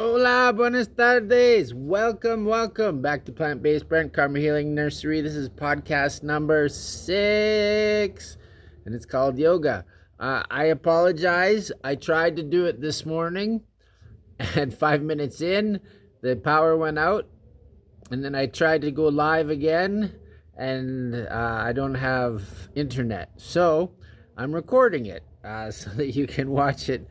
Hola, buenas tardes. Welcome back to Plant-Based Brent, Karma Healing Nursery. This is podcast number 6, and it's called Yoga. I apologize. I tried to do it this morning, and 5 minutes in, the power went out, and then I tried to go live again, and I don't have internet. So I'm recording it so that you can watch it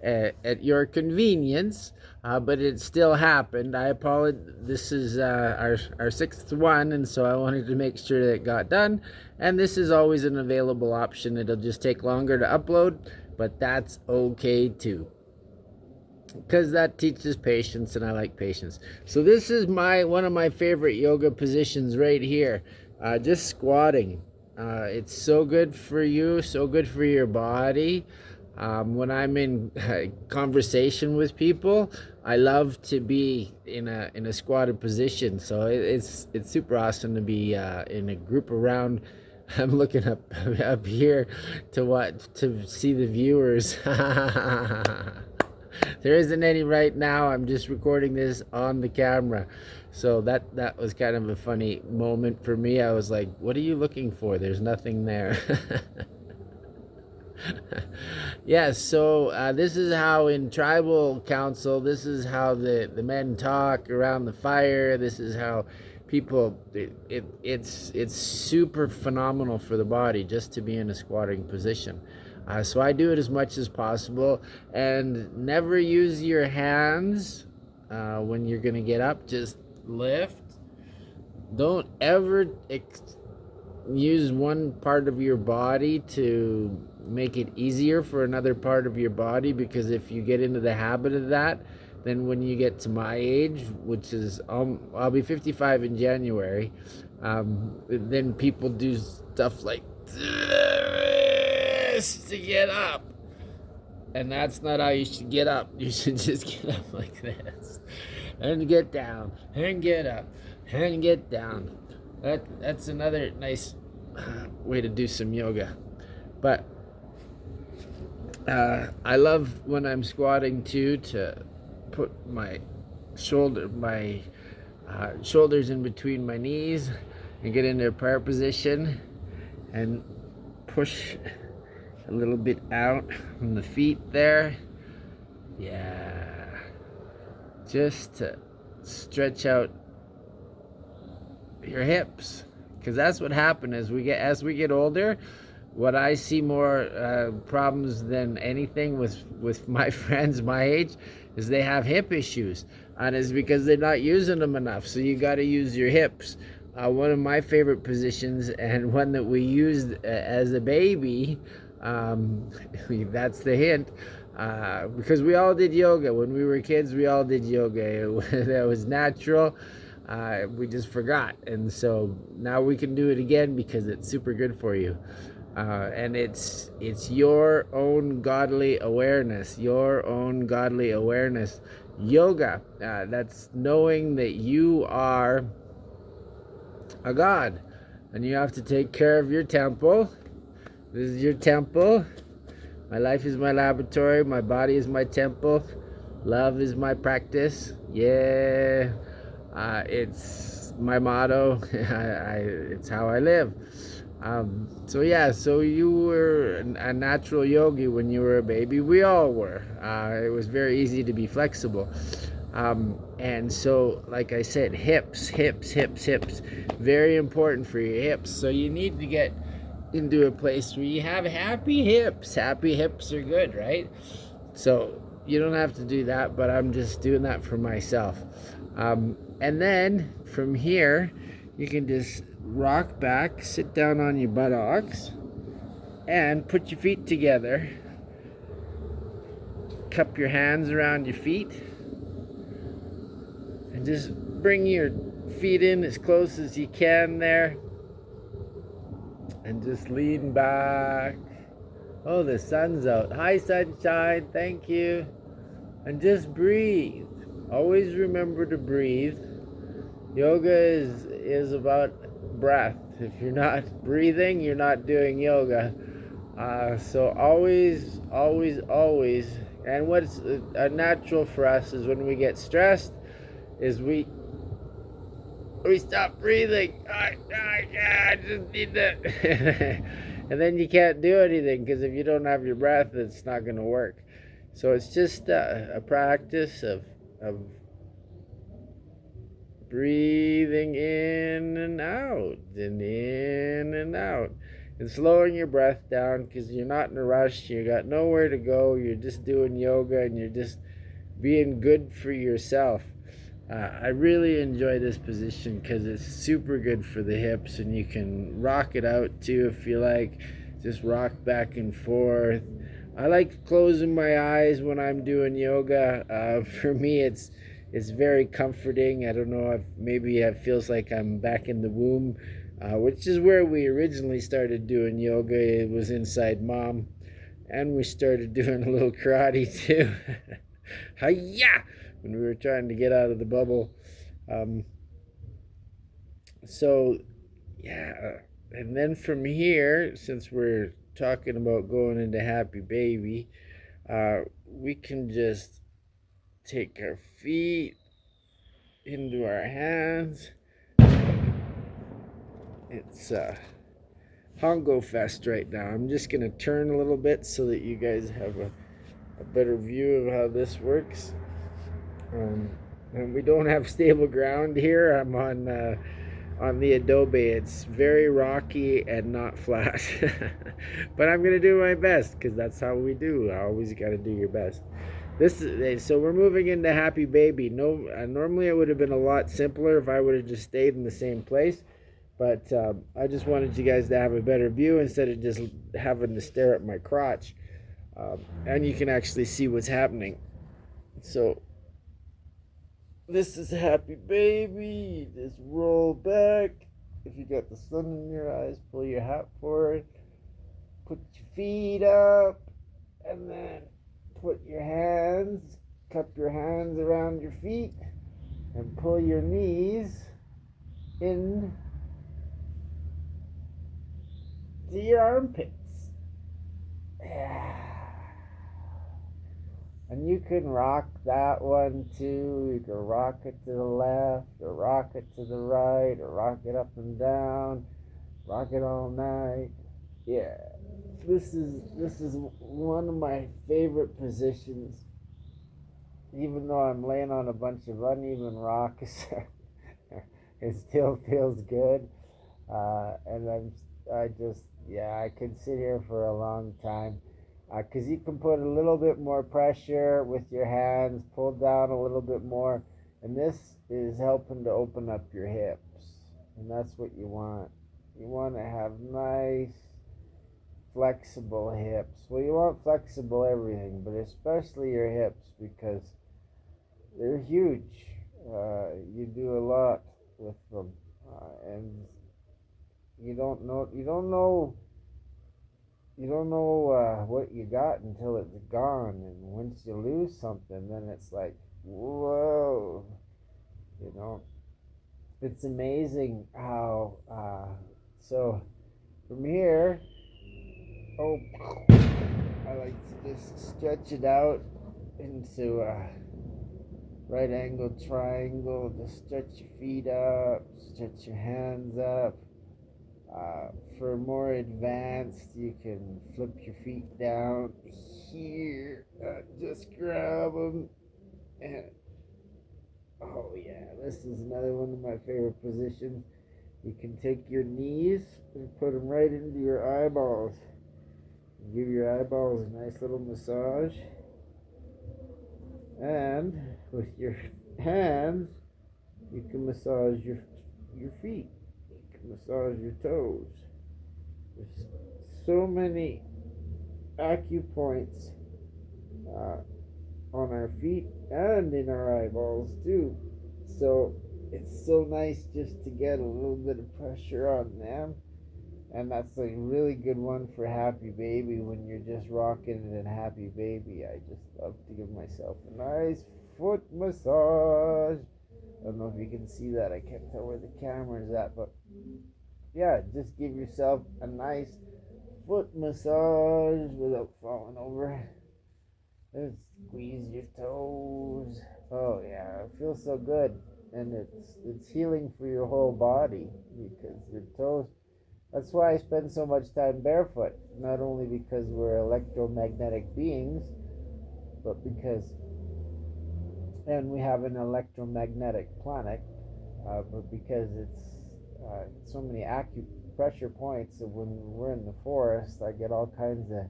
at your convenience, but it still happened. I apologize. This is our sixth one, and so I wanted to make sure that it got done. And this is always an available option. It'll just take longer to upload, but that's okay too, because that teaches patience, and I like patience. So this is one of my favorite yoga positions right here. Just squatting. It's so good for you, so good for your body. When I'm in conversation with people, I love to be in a squatted position. So it's super awesome to be in a group around. I'm looking up here to see the viewers. There isn't any right now. I'm just recording this on the camera. So that was kind of a funny moment for me. I was like, what are you looking for? There's nothing there. Yes, so this is how in tribal council, this is how the men talk around the fire. This is how people, it's super phenomenal for the body just to be in a squatting position. So I do it as much as possible, and never use your hands when you're going to get up. Just lift. Don't ever use one part of your body to make it easier for another part of your body, because if you get into the habit of that, then when you get to my age, which is I'll be 55 in January, then people do stuff like this to get up, and that's not how you should get up. You should just get up like this and get down and get up and get down. That's another nice way to do some yoga. But I love when I'm squatting too, to put my shoulders in between my knees and get into a prayer position and push a little bit out from the feet there. Yeah, just to stretch out your hips, because that's what happens as we get older. What I see more problems than anything with my friends my age is they have hip issues, and it's because they're not using them enough. So you got to use your hips. One of my favorite positions, and one that we used as a baby, that's the hint, because we all did yoga when we were kids. We all did yoga. That was natural. We just forgot, and so now we can do it again because it's super good for you. And it's your own godly awareness, Yoga, that's knowing that you are a god, and you have to take care of your temple. This is your temple. My life is my laboratory. My body is my temple. Love is my practice. Yeah. It's my motto. It's how I live. So you were a natural yogi when you were a baby. We all were. It was very easy to be flexible. And so, like I said, hips. Very important for your hips. So you need to get into a place where you have happy hips. Happy hips are good, right? So you don't have to do that, but I'm just doing that for myself. And then from here, you can just rock back, sit down on your buttocks, and put your feet together. Cup your hands around your feet, and just bring your feet in as close as you can there, and just lean back. Oh, the sun's out. Hi, sunshine. Thank you. And just breathe. Always remember to breathe. Yoga is about breath. If you're not breathing, you're not doing yoga. So always And what's natural for us is when we get stressed, is we stop breathing. I just need that. And then you can't do anything because if you don't have your breath, it's not going to work. So it's just a practice of breathing in and out and in and out and slowing your breath down because you're not in a rush. You got nowhere to go. You're just doing yoga and you're just being good for yourself. I really enjoy this position because it's super good for the hips, and you can rock it out too if you like. Just rock back and forth. I like closing my eyes when I'm doing yoga. For me, it's very comforting. I don't know if maybe it feels like I'm back in the womb, which is where we originally started doing yoga. It was inside mom, and we started doing a little karate too. Hiya! When we were trying to get out of the bubble. Um, so, yeah. And then from here, since we're talking about going into Happy Baby, we can just take our feet into our hands. It's Hongo Fest right now. I'm just going to turn a little bit so that you guys have a better view of how this works. And we don't have stable ground here. I'm on the adobe. It's very rocky and not flat. But I'm gonna do my best because that's how we do. I always got to do your best. So we're moving into Happy Baby. No, normally it would have been a lot simpler if I would have just stayed in the same place. But I just wanted you guys to have a better view instead of just having to stare at my crotch. And you can actually see what's happening. So this is Happy Baby. Just roll back. If you got the sun in your eyes, pull your hat forward. Put your feet up. And then put your hands, cup your hands around your feet. And pull your knees in to your armpits. Yeah. And you can rock that one too. You can rock it to the left, or rock it to the right, or rock it up and down, rock it all night. Yeah, this is one of my favorite positions. Even though I'm laying on a bunch of uneven rocks, it still feels good. And I just, yeah, I could sit here for a long time. Because you can put a little bit more pressure with your hands, pull down a little bit more, and this is helping to open up your hips, and that's what you want. You want to have nice, flexible hips. Well, you want flexible everything, but especially your hips because they're huge. You do a lot with them, and you don't know what you got until it's gone. And once you lose something, then it's like, whoa, you know. It's amazing how. So from here, oh, I like to just stretch it out into a right angle triangle. Just stretch your feet up, stretch your hands up. For more advanced, you can flip your feet down here. Just grab them. And, oh, yeah, this is another one of my favorite positions. You can take your knees and put them right into your eyeballs. Give your eyeballs a nice little massage. And with your hands, you can massage your feet. You can massage your toes. There's so many acupoints on our feet and in our eyeballs too. So it's so nice just to get a little bit of pressure on them. And that's a really good one for Happy Baby when you're just rocking it in Happy Baby. I just love to give myself a nice foot massage. I don't know if you can see that. I can't tell where the camera's at, but yeah, just give yourself a nice foot massage without falling over. And squeeze your toes. Oh yeah, it feels so good, and it's healing for your whole body because your toes. That's why I spend so much time barefoot. Not only because we're electromagnetic beings, but because and we have an electromagnetic planet, but because it's so many acupressure points. So when we're in the forest, I get all kinds of.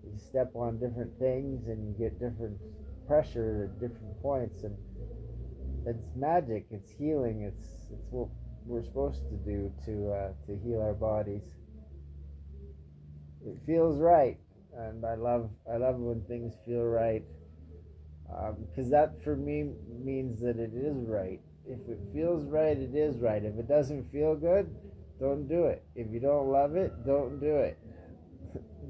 You step on different things, and you get different pressure at different points, and it's magic. It's healing. It's what we're supposed to do to heal our bodies. It feels right, and I love when things feel right. Because that for me means that it is right. If it feels right, it is right. If it doesn't feel good, don't do it. If you don't love it, don't do it.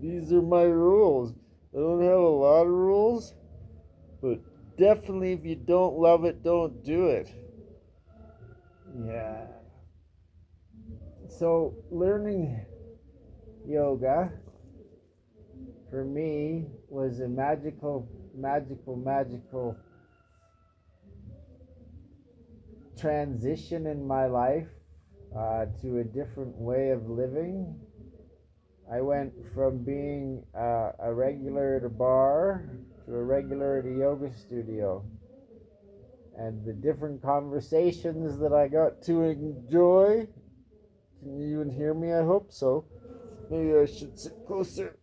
These are my rules. I don't have a lot of rules, but definitely if you don't love it, don't do it. Yeah. So learning yoga for me was a magical transition in my life to a different way of living. I went from being a regular at a bar to a regular at a yoga studio. And the different conversations that I got to enjoy. Can you even hear me? I hope so. Maybe I should sit closer.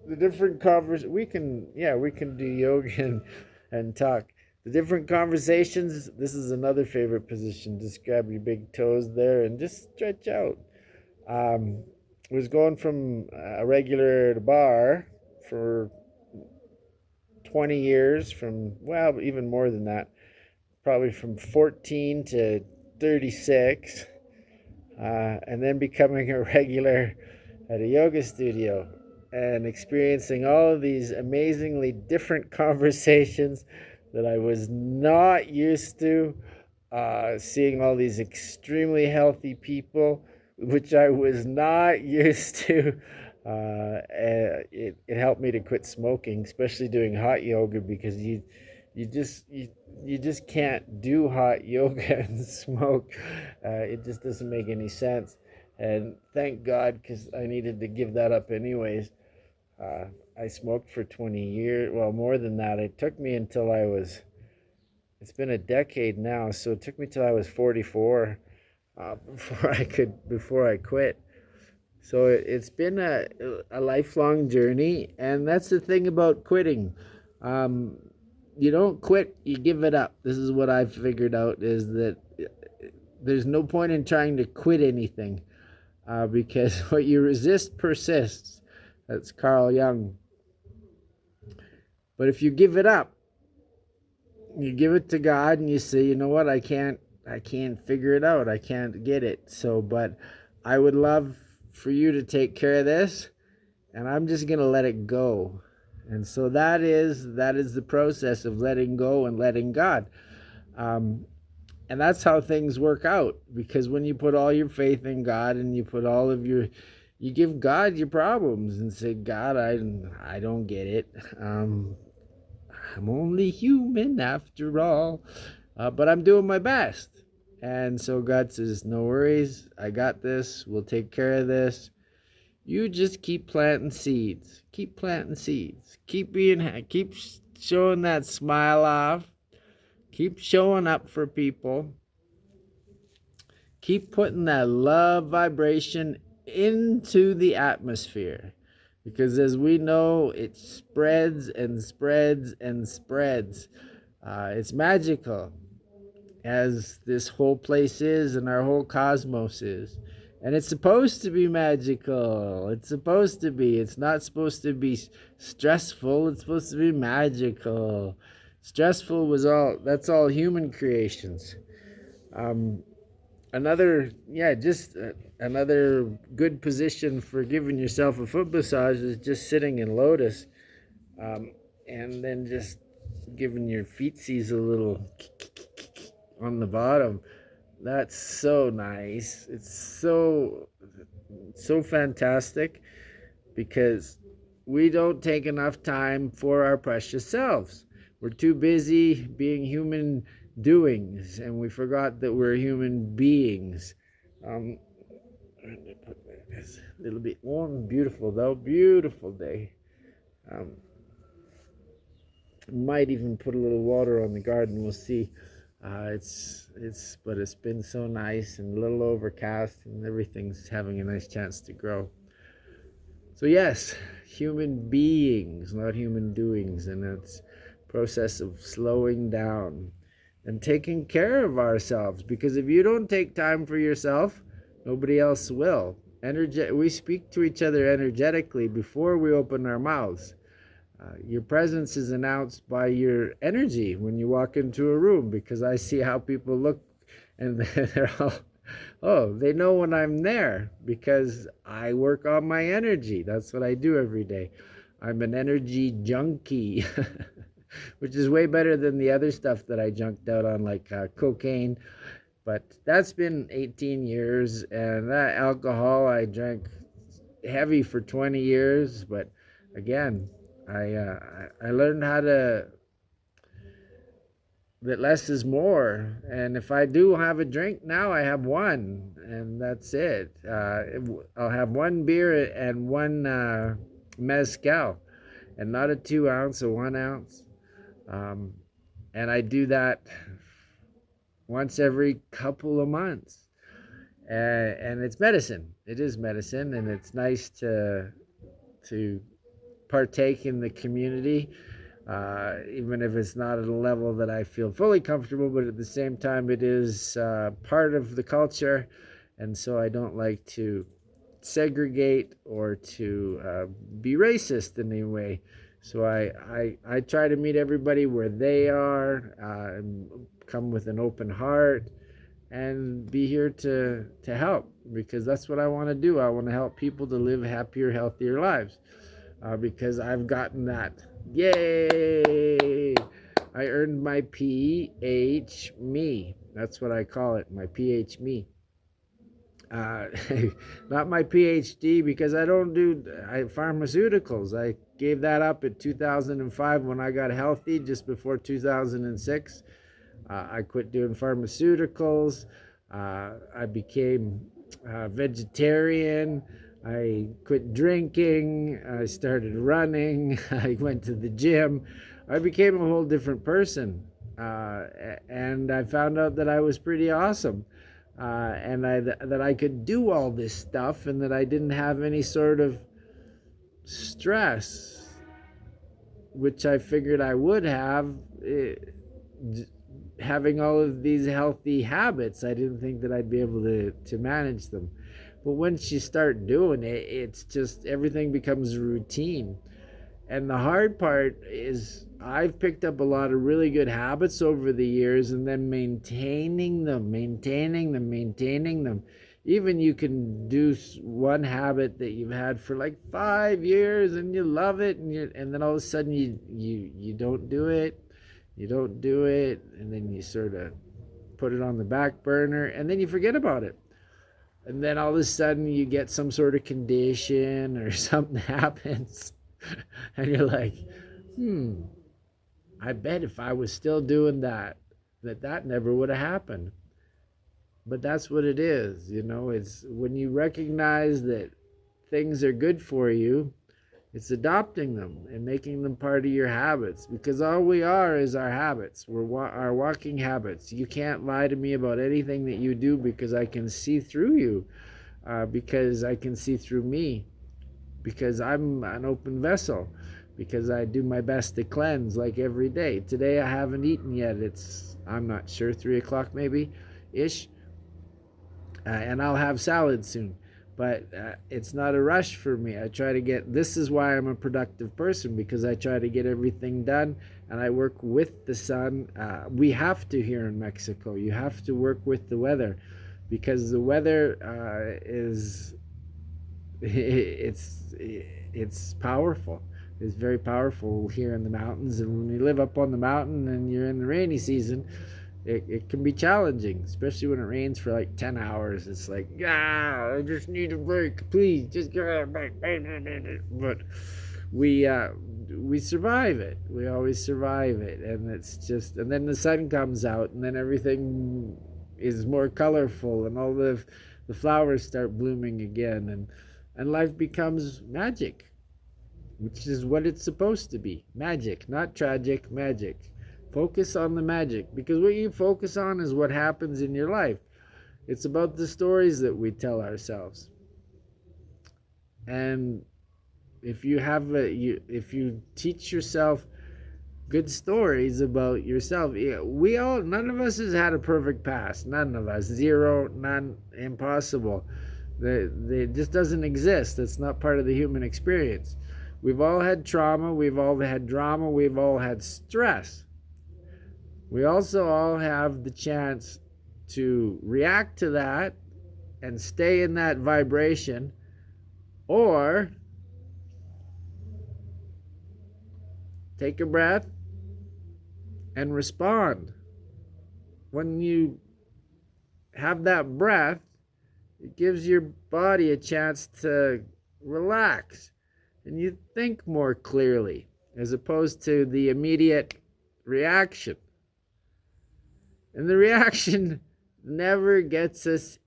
The different we can do yoga and talk. The different conversations. This is another favorite position. Just grab your big toes there and just stretch out. Um, was going from a regular at a bar for 20 years, from, well, even more than that, probably from 14 to 36, and then becoming a regular at a yoga studio and experiencing all of these amazingly different conversations that I was not used to, seeing all these extremely healthy people, which I was not used to. It helped me to quit smoking, especially doing hot yoga, because you just you just can't do hot yoga and smoke. It just doesn't make any sense. And thank God, because I needed to give that up anyways. Uh, I smoked for 20 years. Well, more than that. It took me until I was. It's been a decade now, so it took me till I was 44 before I quit. So it's been a lifelong journey, and that's the thing about quitting. Um, you don't quit, you give it up. This is what I've figured out, is that there's no point in trying to quit anything, because what you resist persists. That's Carl Jung. But if you give it up, you give it to God, and you say, you know what, I can't figure it out. I can't get it. So, but I would love for you to take care of this, and I'm just going to let it go. And so that is the process of letting go and letting God. Um, and that's how things work out, because when you put all your faith in God, and you give God your problems and say, God, I don't get it. I'm only human after all, but I'm doing my best. And so God says, no worries, I got this. We'll take care of this. You just keep planting seeds. Keep planting seeds. Keep showing that smile off. Keep showing up for people. Keep putting that love vibration into the atmosphere. Because as we know, it spreads and spreads and spreads. It's magical, as this whole place is and our whole cosmos is. And it's supposed to be magical. It's supposed to be. It's not supposed to be stressful. It's supposed to be magical. Stressful that's all human creations. Um, another good position for giving yourself a foot massage is just sitting in lotus, um, and then just giving your feetsies a little on the bottom. That's so nice. It's so fantastic, because we don't take enough time for our precious selves. We're too busy being human doings, and we forgot that we're human beings. Um, it's a little bit warm, beautiful though, beautiful day. Um, might even put a little water on the garden. We'll see. But it's been so nice and a little overcast, and everything's having a nice chance to grow. So yes, human beings, not human doings, and that's process of slowing down and taking care of ourselves. Because if you don't take time for yourself, nobody else will. We speak to each other energetically before we open our mouths. Your presence is announced by your energy when you walk into a room, because I see how people look and they're all, oh, they know when I'm there because I work on my energy. That's what I do every day. I'm an energy junkie, which is way better than the other stuff that I junked out on, like cocaine. But that's been 18 years, and that alcohol, I drank heavy for 20 years. But again, I learned how to that less is more, and if I do have a drink now, I have one, and that's it. I'll have one beer and one mezcal, and not a 2 ounce, a 1 ounce. Um, and I do that once every couple of months, and it's medicine. It is medicine, and it's nice to partake in the community, even if it's not at a level that I feel fully comfortable, but at the same time, it is part of the culture, and so I don't like to segregate or to be racist in any way. So I try to meet everybody where they are, and come with an open heart, and be here to help, because that's what I want to do. I want to help people to live happier, healthier lives, because I've gotten that. Yay! I earned my PH me. That's what I call it, my PH me. Uh, Not my PhD, because I don't do pharmaceuticals. I gave that up in 2005 when I got healthy, just before 2006. I quit doing pharmaceuticals. I became vegetarian. I quit drinking. I started running. I went to the gym. I became a whole different person. And I found out that I was pretty awesome. That I could do all this stuff, and that I didn't have any sort of stress, which I figured I would have. Having all of these healthy habits, I didn't think that I'd be able to manage them. But once you start doing it, it's just everything becomes routine. And the hard part is I've picked up a lot of really good habits over the years, and then maintaining them. Even you can do one habit that you've had for like 5 years and you love it, and then all of a sudden you don't do it. You don't do it, and then you sort of put it on the back burner, and then you forget about it. And then all of a sudden you get some sort of condition or something happens, and you're like, I bet if I was still doing that never would have happened. But that's what it is, it's when you recognize that things are good for you, it's adopting them and making them part of your habits, because all we are is our habits. We're our walking habits. You can't lie to me about anything that you do, because I can see through you, because I can see through me, because I'm an open vessel, because I do my best to cleanse, like every day. Today I haven't eaten yet. I'm not sure, 3 o'clock maybe ish, and I'll have salad soon. But it's not a rush for me. This is why I'm a productive person, because I try to get everything done, and I work with the sun. We have to here in Mexico. You have to work with the weather, because the weather it's powerful. It's very powerful here in the mountains, and when you live up on the mountain and you're in the rainy season, it can be challenging, especially when it rains for like 10 hours. It's like, I just need a break. Please, just give me a break. But we we survive it. We always survive it, and it's just, and then the sun comes out, and then everything is more colorful, and all the flowers start blooming again, and life becomes magic, which is what it's supposed to be. Magic, not tragic, magic. Focus on the magic, because what you focus on is what happens in your life. It's about the stories that we tell ourselves. And if you have if you teach yourself good stories about yourself, we all, none of us has had a perfect past. None of us. Zero, none, impossible. It just doesn't exist. That's not part of the human experience. We've all had trauma, we've all had drama, we've all had stress. We also all have the chance to react to that and stay in that vibration, or take a breath and respond. When you have that breath, it gives your body a chance to relax, and you think more clearly as opposed to the immediate reaction. And the reaction never gets us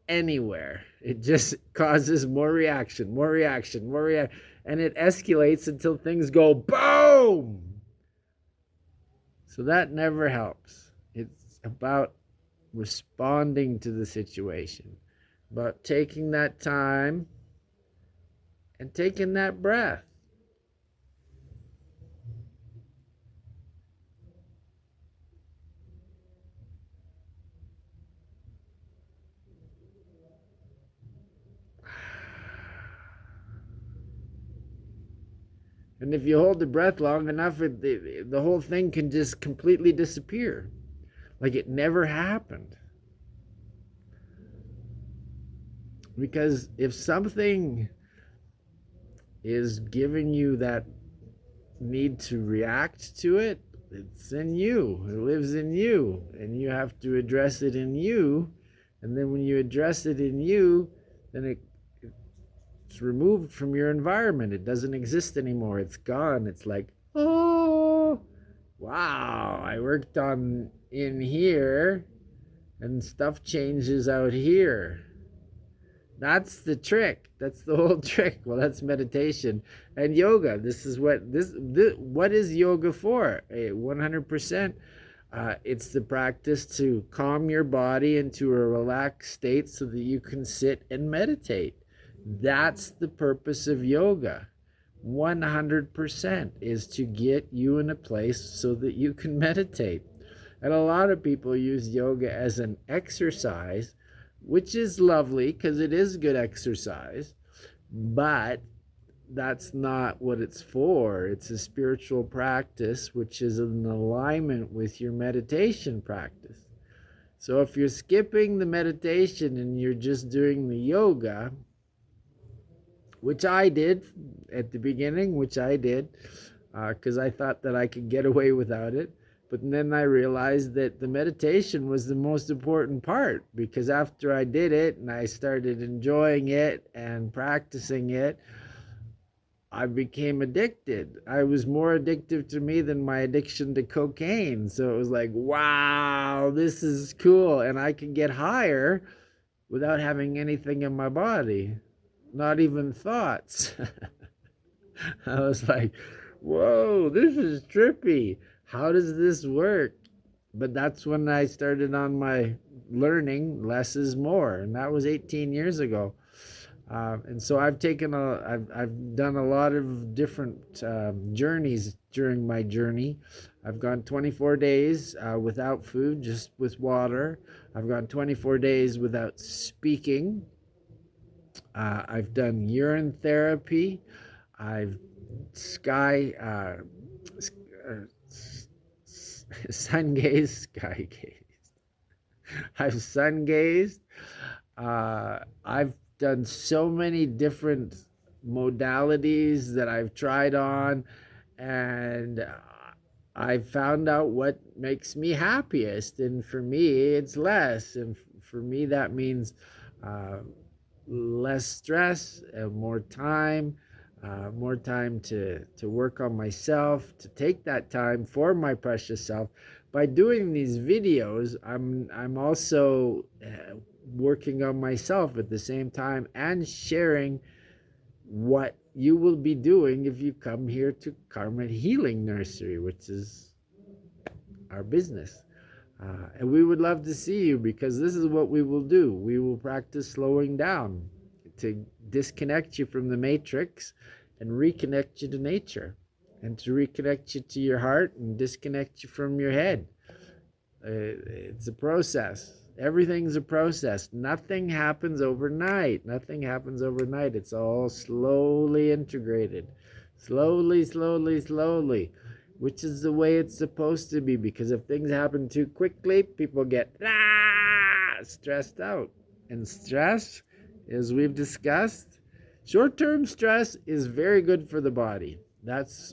anywhere. It just causes more reaction, more reaction, more reaction, and it escalates until things go boom. So that never helps. It's about responding to the situation, about taking that time and taking that breath. And if you hold the breath long enough, the whole thing can just completely disappear, like it never happened. Because if something is giving you that need to react to it, it's in you. It lives in you, and you have to address it in you. And then when you address it in you, then it's removed from your environment. It doesn't exist anymore. It's gone. It's like, oh, wow, I worked on in here, and stuff changes out here. That's the trick. That's the whole trick. Well, that's meditation and yoga. This is what what is yoga for? 100%. It's the practice to calm your body into a relaxed state so that you can sit and meditate. That's the purpose of yoga. 100% is to get you in a place so that you can meditate. And a lot of people use yoga as an exercise, which is lovely because it is good exercise, but that's not what it's for. It's a spiritual practice which is in alignment with your meditation practice. So if you're skipping the meditation and you're just doing the yoga, which I did at the beginning, because I thought that I could get away without it. But then I realized that the meditation was the most important part, because after I did it and I started enjoying it and practicing it, I became addicted. I was more addictive to me than my addiction to cocaine. So it was like, wow, this is cool. And I can get higher without having anything in my body, not even thoughts. I was like, whoa, this is trippy. How does this work? But that's when I started on my learning less is more, and that was 18 years ago. And so I've done a lot of different journeys during my journey. I've gone 24 days without food, just with water. I've gone 24 days without speaking. I've done urine therapy. I've sun gazed. I've sun gazed. I've done so many different modalities that I've tried on, and I've found out what makes me happiest. And for me, it's less. And for me, that means less stress and more time. more time to work on myself, to take that time for my precious self. By doing these videos, I'm also working on myself at the same time and sharing what you will be doing if you come here to Karma Healing Nursery, which is our business. And we would love to see you, because this is what we will do. We will practice slowing down to disconnect you from the matrix and reconnect you to nature, and to reconnect you to your heart and disconnect you from your head. It's a process. Everything's a process. Nothing happens overnight. Nothing happens overnight. It's all slowly integrated. Slowly, slowly, slowly. Which is the way it's supposed to be. Because if things happen too quickly, people get stressed out. And stress, as we've discussed, short-term stress is very good for the body. That's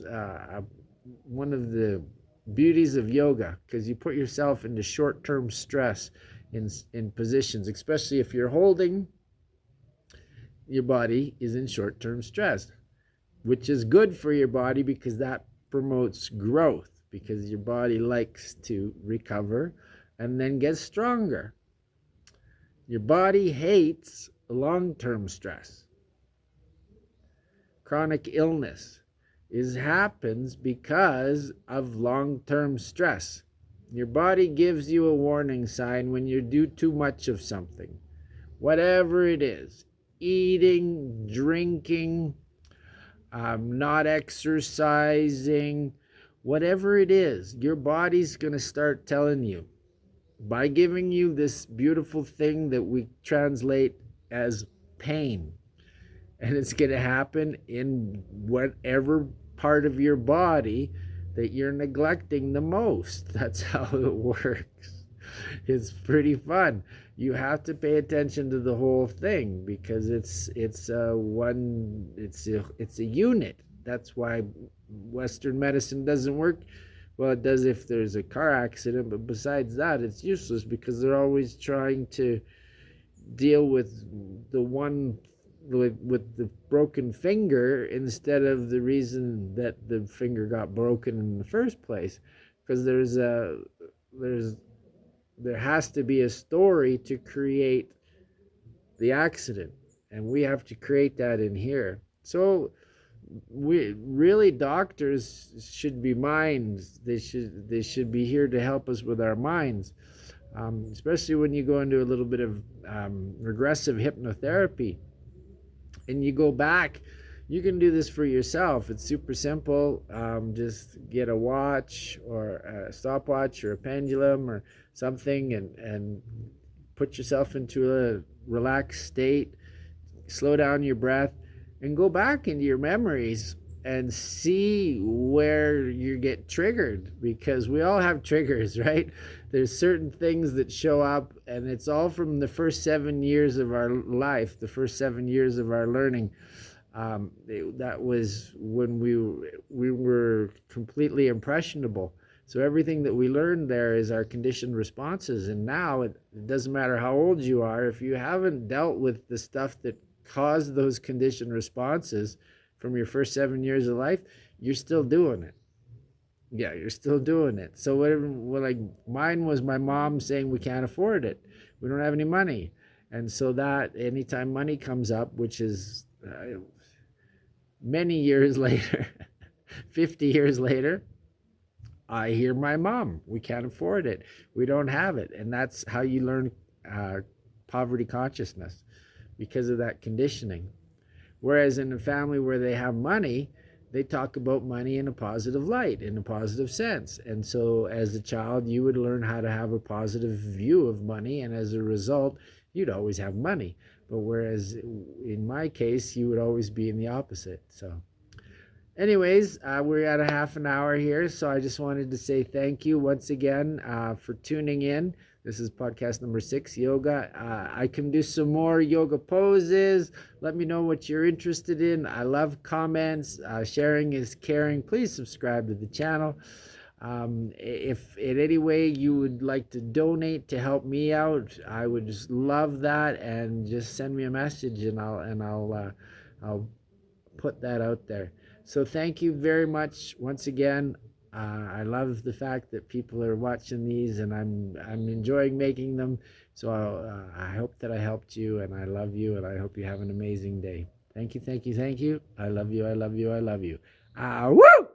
one of the beauties of yoga, because you put yourself into short-term stress in positions, especially if you're holding, your body is in short-term stress, which is good for your body because that promotes growth, because your body likes to recover and then get stronger. Your body hates long-term stress. Chronic illness happens because of long-term stress. Your body gives you a warning sign when you do too much of something, whatever it is: eating, drinking, not exercising, whatever it is. Your body's going to start telling you by giving you this beautiful thing that we translate as pain. And it's going to happen in whatever part of your body that you're neglecting the most. That's how it works. It's pretty fun. You have to pay attention to the whole thing, because it's a unit. That's why Western medicine doesn't work. Well, it does if there's a car accident, but besides that, it's useless, because they're always trying to deal with the one with the broken finger instead of the reason that the finger got broken in the first place. Because there has to be a story to create the accident, and we have to create that in here. So doctors should be minds. They should be here to help us with our minds, especially when you go into a little bit of regressive hypnotherapy and you go back. You can do this for yourself. It's super simple. Just get a watch or a stopwatch or a pendulum or something, and put yourself into a relaxed state. Slow down your breath and go back into your memories and see where you get triggered, because we all have triggers, right? There's certain things that show up, and it's all from the first 7 years of our life, the first 7 years of our learning. That was when we were completely impressionable. So everything that we learned there is our conditioned responses. And now it doesn't matter how old you are, if you haven't dealt with the stuff that caused those conditioned responses from your first 7 years of life, you're still doing it. Yeah, you're still doing it. So whatever, like mine was my mom saying we can't afford it. We don't have any money. And so that anytime money comes up, which is many years later, 50 years later, I hear my mom, we can't afford it. We don't have it. And that's how you learn poverty consciousness, because of that conditioning. Whereas in a family where they have money, they talk about money in a positive light, in a positive sense. And so as a child, you would learn how to have a positive view of money. And as a result, you'd always have money. But whereas in my case, you would always be in the opposite. So anyways, we're at a half an hour here. So I just wanted to say thank you once again for tuning in. This is podcast number 6, yoga. I can do some more yoga poses. Let me know what you're interested in. I love comments. Sharing is caring. Please subscribe to the channel. If in any way you would like to donate to help me out, I would just love that. And just send me a message, and I'll put that out there. So thank you very much once again. I love the fact that people are watching these, and I'm enjoying making them. So I hope that I helped you, and I love you, and I hope you have an amazing day. Thank you, thank you, thank you. I love you, I love you, I love you. Woo!